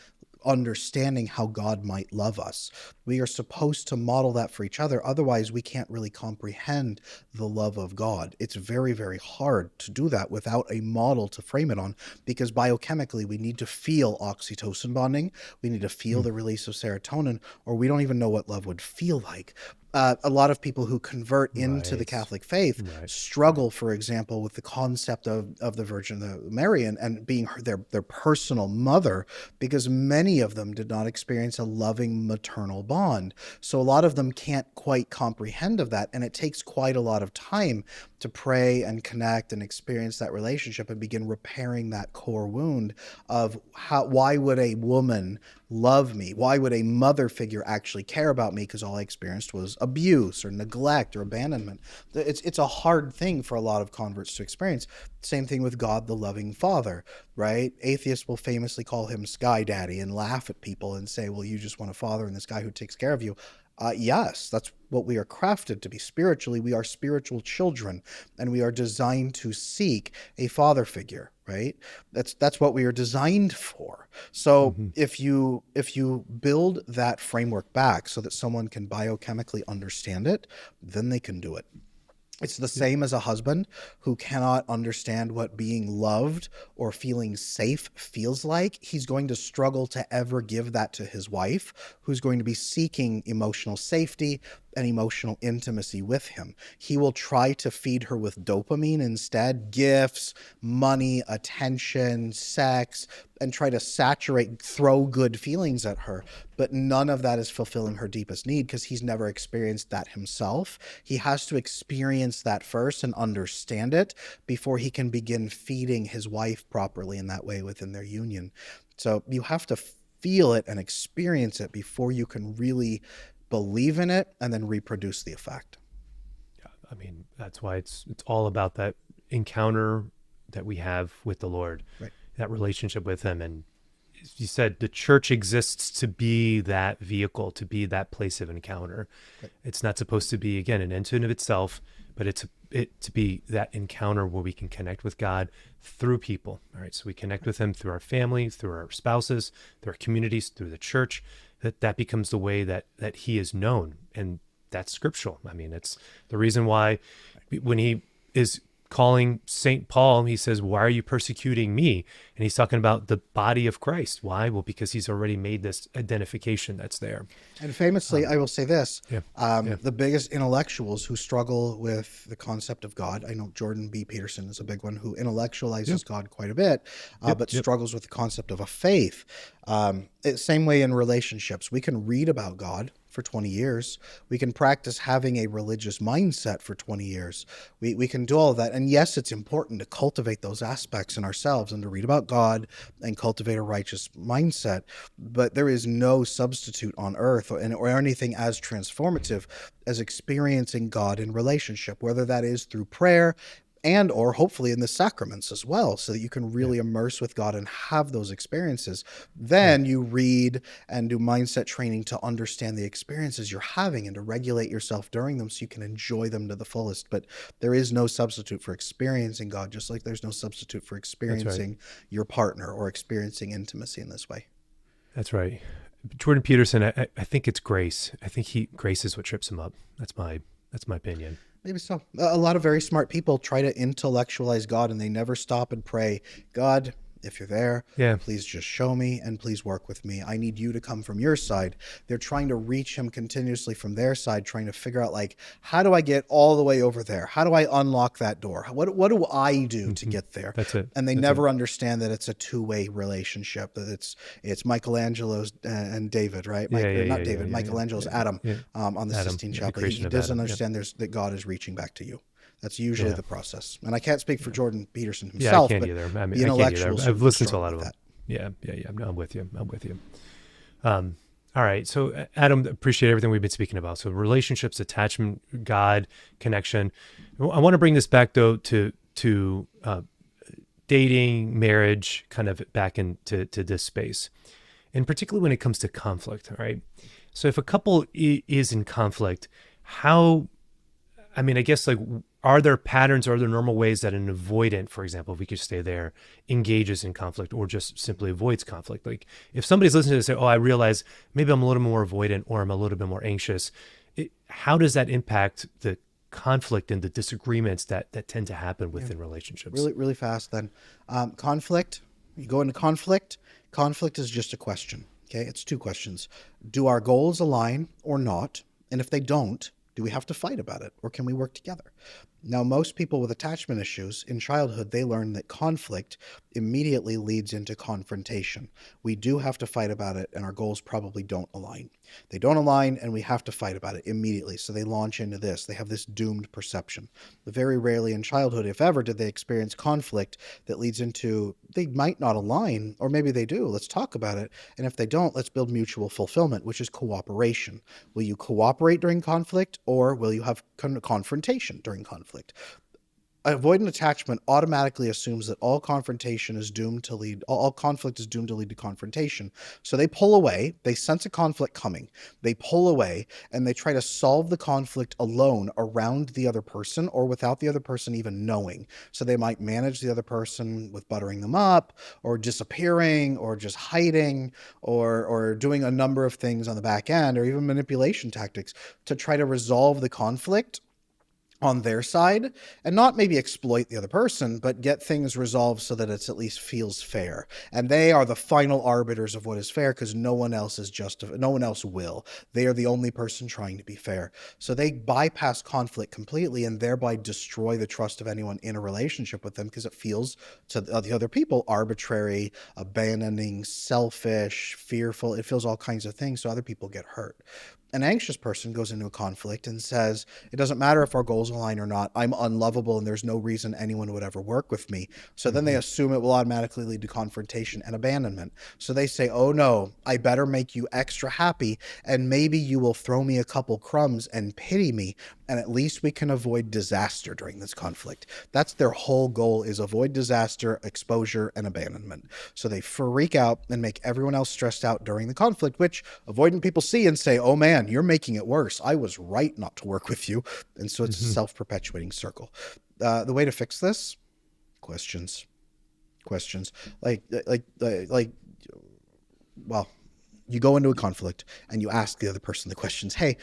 Speaker 2: understanding how God might love us. We are supposed to model that for each other. Otherwise, we can't really comprehend the love of God. It's very, very hard to do that without a model to frame it on, because biochemically, we need to feel oxytocin bonding. We need to feel the release of serotonin, or we don't even know what love would feel like. A lot of people who convert into the Catholic faith struggle, for example, with the concept of the Virgin Mary and being their personal mother, because many of them did not experience a loving maternal bond. So a lot of them can't quite comprehend of that, and it takes quite a lot of time to pray and connect and experience that relationship and begin repairing that core wound of why would a woman love me? Why would a mother figure actually care about me? Because all I experienced was abuse or neglect or abandonment. It's a hard thing for a lot of converts to experience. Same thing with God, the loving Father, right? Atheists will famously call him Sky Daddy and laugh at people and say, well, you just want a father and this guy who takes care of you. Yes, that's what we are crafted to be spiritually. We are spiritual children, and we are designed to seek a father figure, right? That's what we are designed for. So if you build that framework back so that someone can biochemically understand it, then they can do it. It's the same as a husband who cannot understand what being loved or feeling safe feels like. He's going to struggle to ever give that to his wife, who's going to be seeking emotional safety and emotional intimacy with him. He will try to feed her with dopamine instead, gifts, money, attention, sex, and try to throw good feelings at her. But none of that is fulfilling her deepest need because he's never experienced that himself. He has to experience that first and understand it before he can begin feeding his wife properly in that way within their union. So you have to feel it and experience it before you can really believe in it and then reproduce the effect.
Speaker 1: Yeah, I mean, that's why it's all about that encounter that we have with the Lord,
Speaker 2: right?
Speaker 1: That relationship with him. And you said the church exists to be that vehicle, to be that place of encounter. Right. It's not supposed to be, again, an end in of itself, but it's to be that encounter where we can connect with God through people. All right. So we connect with him through our family, through our spouses, through our communities, through the church. That becomes the way that he is known. And that's scriptural. I mean, it's the reason why when he is calling St. Paul, he says, why are you persecuting me? And he's talking about the body of Christ. Why? Well, because he's already made this identification that's there.
Speaker 2: And famously, I will say this, the biggest intellectuals who struggle with the concept of God, I know Jordan B. Peterson is a big one who intellectualizes God quite a bit, but struggles with the concept of a faith. Same way in relationships. We can read about God for 20 years. We can practice having a religious mindset for 20 years. We can do all of that. And yes, it's important to cultivate those aspects in ourselves and to read about God and cultivate a righteous mindset. But there is no substitute on earth or anything as transformative as experiencing God in relationship, whether that is through prayer, and or hopefully in the sacraments as well, so that you can really immerse with God and have those experiences. Then you read and do mindset training to understand the experiences you're having and to regulate yourself during them so you can enjoy them to the fullest. But there is no substitute for experiencing God, just like there's no substitute for
Speaker 1: That's right.
Speaker 2: experiencing your partner or experiencing intimacy in this way.
Speaker 1: That's right. Jordan Peterson, I think it's grace. I think grace is what trips him up. That's my opinion.
Speaker 2: Maybe so. A lot of very smart people try to intellectualize God, and they never stop and pray, God, if you're there,
Speaker 1: Yeah.
Speaker 2: please just show me and please work with me. I need you to come from your side. They're trying to reach him continuously from their side, trying to figure out, like, how do I get all the way over there? How do I unlock that door? What do I do to get there?
Speaker 1: That's it.
Speaker 2: And they never understand that it's a two-way relationship, that it's Michelangelo's and David, right? Not David, Michelangelo's Adam on the Sistine Chapel. He doesn't understand that God is reaching back to you. That's usually the process. And I can't speak for Jordan Peterson himself,
Speaker 1: I can't
Speaker 2: but
Speaker 1: either.
Speaker 2: the intellectuals.
Speaker 1: I've listened to a lot of them. Yeah. No, I'm with you. All right. So Adam, appreciate everything we've been speaking about. So relationships, attachment, God, connection. I want to bring this back though to dating, marriage, kind of back into this space. And particularly when it comes to conflict, all right? So if a couple is in conflict, I guess, like, are there patterns, are there normal ways that an avoidant, for example, if we could stay there, engages in conflict or just simply avoids conflict? Like, if somebody's listening to this and say, oh, I realize maybe I'm a little more avoidant or I'm a little bit more anxious, how does that impact the conflict and the disagreements that tend to happen within relationships?
Speaker 2: Really, really fast then. Conflict, you go into conflict. Conflict is just a question, okay? It's two questions. Do our goals align or not? And if they don't, do we have to fight about it, or can we work together? Now, most people with attachment issues in childhood, they learn that conflict immediately leads into confrontation. We do have to fight about it, and our goals probably don't align. They don't align, and we have to fight about it immediately. So they launch into this. They have this doomed perception. Very rarely in childhood, if ever, did they experience conflict that leads into they might not align, or maybe they do. Let's talk about it. And if they don't, let's build mutual fulfillment, which is cooperation. Will you cooperate during conflict, or will you have confrontation during conflict? Avoidant attachment automatically assumes that all conflict is doomed to lead to confrontation. So they pull away, they sense a conflict coming, they pull away, and they try to solve the conflict alone around the other person or without the other person even knowing. So they might manage the other person with buttering them up, or disappearing, or just hiding, or doing a number of things on the back end, or even manipulation tactics to try to resolve the conflict on their side, and not maybe exploit the other person, but get things resolved so that it's at least feels fair. And they are the final arbiters of what is fair, because no one else no one else will. They are the only person trying to be fair. So they bypass conflict completely and thereby destroy the trust of anyone in a relationship with them, because it feels to the other people arbitrary, abandoning, selfish, fearful. It feels all kinds of things, so other people get hurt. An anxious person goes into a conflict and says, it doesn't matter if our goals align or not, I'm unlovable and there's no reason anyone would ever work with me. So then they assume it will automatically lead to confrontation and abandonment. So they say, oh no, I better make you extra happy, and maybe you will throw me a couple crumbs and pity me, and at least we can avoid disaster during this conflict. That's their whole goal, is avoid disaster, exposure, and abandonment. So they freak out and make everyone else stressed out during the conflict, which avoidant people see and say, oh man, you're making it worse. I was right not to work with you. And so it's a self-perpetuating circle. The way to fix this? Questions. Well, you go into a conflict and you ask the other person the questions. Hey,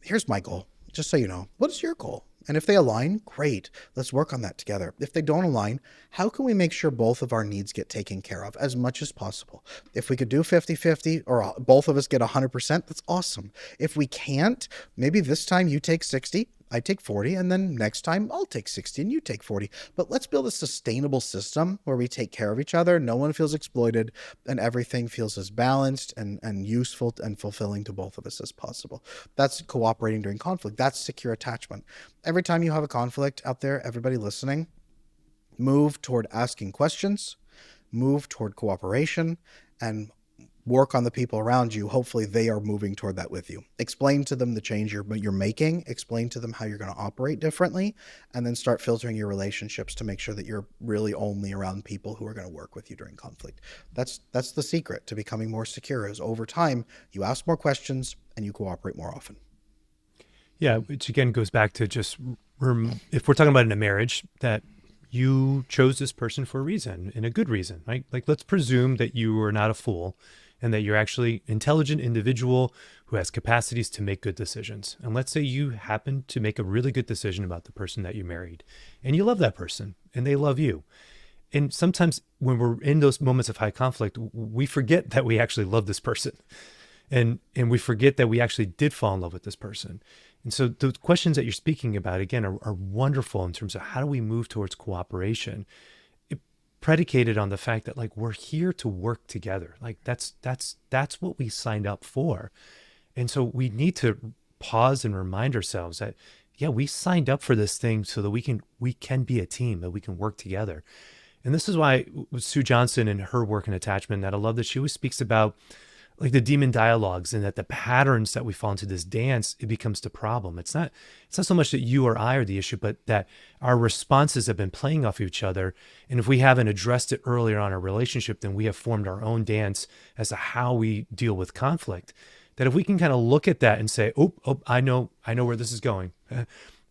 Speaker 2: here's my goal. Just so you know, what is your goal? And if they align, great. Let's work on that together. If they don't align, how can we make sure both of our needs get taken care of as much as possible? If we could do 50-50, or both of us get 100%, that's awesome. If we can't, maybe this time you take 60, I take 40, and then next time I'll take 60 and you take 40. But let's build a sustainable system where we take care of each other, no one feels exploited, and everything feels as balanced and useful and fulfilling to both of us as possible. That's cooperating during conflict. That's secure attachment. Every time you have a conflict out there, everybody listening, move toward asking questions, move toward cooperation, and work on the people around you, hopefully they are moving toward that with you. Explain to them the change you're making, explain to them how you're going to operate differently, and then start filtering your relationships to make sure that you're really only around people who are going to work with you during conflict. That's the secret to becoming more secure, is over time, you ask more questions and you cooperate more often.
Speaker 1: Yeah, which again goes back to just, if we're talking about in a marriage, that you chose this person for a reason, and a good reason, right? Like, let's presume that you are not a fool and that you're actually intelligent individual who has capacities to make good decisions. And let's say you happen to make a really good decision about the person that you married, and you love that person and they love you. And sometimes when we're in those moments of high conflict, we forget that we actually love this person. And we forget that we actually did fall in love with this person. And so the questions that you're speaking about, again, are wonderful in terms of how do we move towards cooperation, predicated on the fact that, like, we're here to work together. Like, that's what we signed up for. And so we need to pause and remind ourselves that, yeah, we signed up for this thing so that we can be a team, that we can work together. And this is why with Sue Johnson and her work in attachment, that I love that she always speaks about, like, the demon dialogues, and that the patterns that we fall into this dance, it becomes the problem. It's not so much that you or I are the issue, but that our responses have been playing off each other. And if we haven't addressed it earlier on in our relationship, then we have formed our own dance as to how we deal with conflict. That if we can kind of look at that and say, oh, I know where this is going.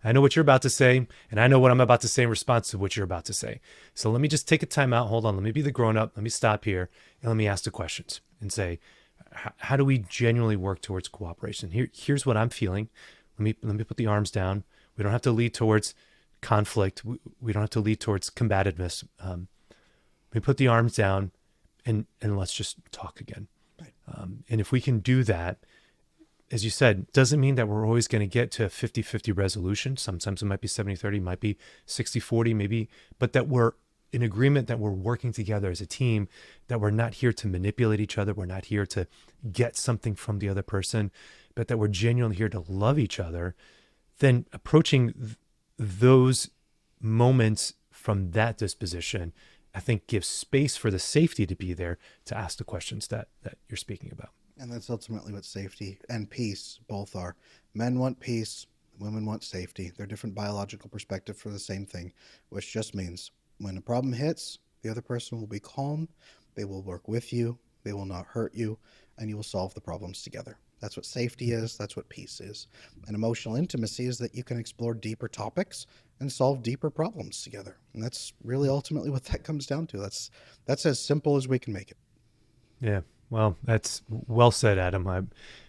Speaker 1: I know what you're about to say, and I know what I'm about to say in response to what you're about to say. So let me just take a time out. Hold on. Let me be the grown-up. Let me stop here, and let me ask the questions and say, how do we genuinely work towards cooperation? Here's what I'm feeling. Let me put the arms down. We don't have to lead towards conflict. We don't have to lead towards combativeness. We put the arms down, and let's just talk again. Right. And if we can do that, as you said, doesn't mean that we're always going to get to a 50-50 resolution. Sometimes it might be 70-30, might be 60-40, maybe, but that we're in agreement, that we're working together as a team, that we're not here to manipulate each other. We're not here to get something from the other person, but that we're genuinely here to love each other. Then approaching those moments from that disposition, I think, gives space for the safety to be there to ask the questions that you're speaking about.
Speaker 2: And that's ultimately what safety and peace both are. Men want peace, women want safety. They're different biological perspective for the same thing, which just means when a problem hits, the other person will be calm, they will work with you, they will not hurt you, and you will solve the problems together. That's what safety is, that's what peace is. And emotional intimacy is that you can explore deeper topics and solve deeper problems together. And that's really ultimately what that comes down to. That's as simple as we can make it.
Speaker 1: Yeah. Well, that's well said, Adam. I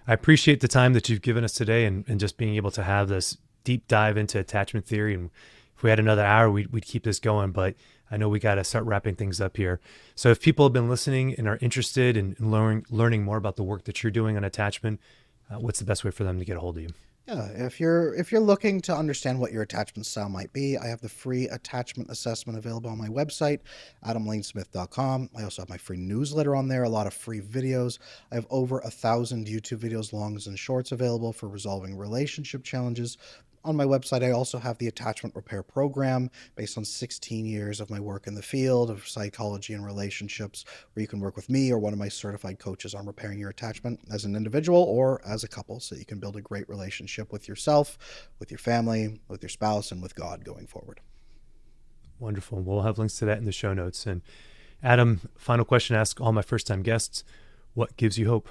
Speaker 1: appreciate the time that you've given us today, and just being able to have this deep dive into attachment theory. And if we had another hour, we'd keep this going, but I know we got to start wrapping things up here. So if people have been listening and are interested in learning more about the work that you're doing on attachment, what's the best way for them to get a hold of you?
Speaker 2: Yeah, if you're looking to understand what your attachment style might be, I have the free attachment assessment available on my website, adamlanesmith.com. I also have my free newsletter on there, a lot of free videos. I have over 1,000 YouTube videos, longs and shorts, available for resolving relationship challenges. On my website, I also have the attachment repair program based on 16 years of my work in the field of psychology and relationships, where you can work with me or one of my certified coaches on repairing your attachment as an individual or as a couple, so you can build a great relationship with yourself, with your family, with your spouse, and with God going forward.
Speaker 1: Wonderful. We'll have links to that in the show notes. And Adam, final question I ask all my first-time guests: what gives you hope?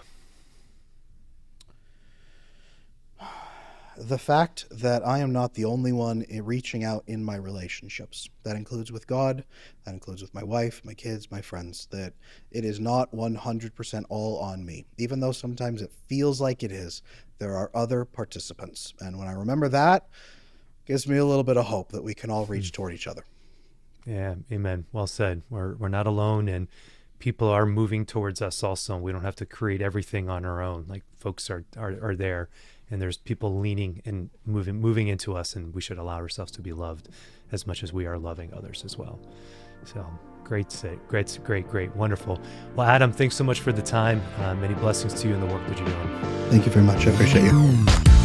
Speaker 2: The fact that I am not the only one reaching out in my relationships. That includes with God, that includes with my wife, my kids, my friends, that it is not 100% all on me. Even though sometimes it feels like it is, there are other participants. And when I remember that, it gives me a little bit of hope that we can all reach toward each other.
Speaker 1: Yeah, amen. Well said. We're not alone, and people are moving towards us also. We don't have to create everything on our own. Like, folks are there. And there's people leaning and moving into us, and we should allow ourselves to be loved as much as we are loving others as well. So great, wonderful. Well, Adam, thanks so much for the time. Many blessings to you in the work that you're doing.
Speaker 2: Thank you very much. I appreciate you.